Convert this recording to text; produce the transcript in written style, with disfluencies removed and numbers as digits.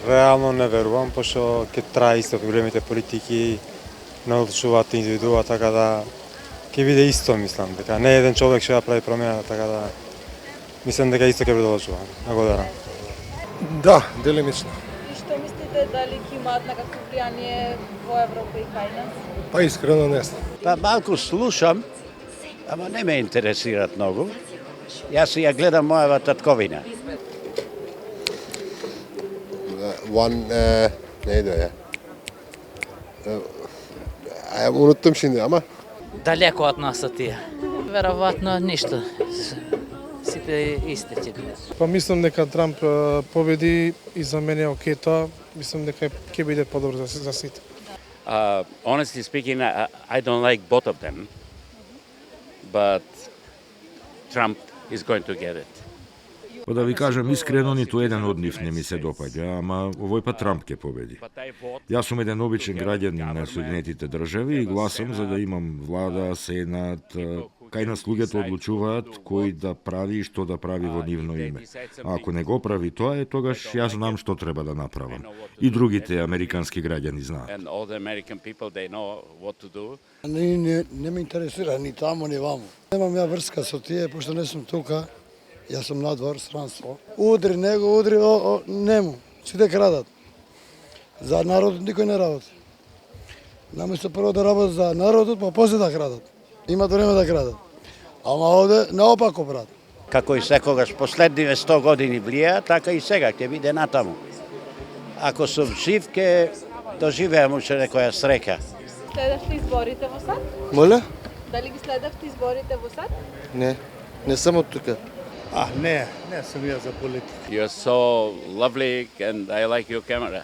Реално не верувам, пошто ќе трае исто големите политики, не одлучуваат индивидуа, така да ќе биде исто, мислам, дека не еден човек ќе ја прави промена, така да мислам дека исто ќе биде одлучувано. Благодарам. Да, делимично. И што мислите, дали ќе имаат некакво влијание во Европа и кај нас? Па искрено не знам. Па малку слушам, ама не ме интересираат многу. Јас ја гледам мојава татковина. Ne diyor ya? Unuttum şimdi ama. Далеко од нас са тие. Веројатно ништо. Сите исти ќе бидат. Па мислам дека Трамп победи и за мене окей тоа. Мислам дека ќе биде подобро за сите. Honestly speaking, I don't like both of them, but Trump is going to get it. Па да ви кажам искрено, ниту еден од нив не ми се допаѓа, ама овој пат Трамп ќе победи. Јас сум еден обичен граѓанин на Соединетите држави и гласам за да имам влада, сенат, кај нас луѓето одлучуваат кој да прави и што да прави во нивно име. А ако не го прави тоа, тогаш јас знам што треба да направам. И другите американски граѓани знаат. And all the American people, they know what to do. Не ме интересира ни тамо ни вамо. Немам ја врска со тие, пошто не сум тука. Јас сум надвор, странство. Удри него, удри, нему. Сите крадат. За народот никој не работи. Наместо прво да работат за народот, па после да крадат. Имат време да крадат. Ама овде наопако, брат. Како и секогаш последниве 100 години влија, така и сега ќе биде натаму. Ако сум жив, ќе доживеам уште некоја среќа. Следевте изборите во САД? Моля? Дали ги следевте изборите во САД? Ne samo tuka. Не сум ја за политика. You're so lovely and I like your camera.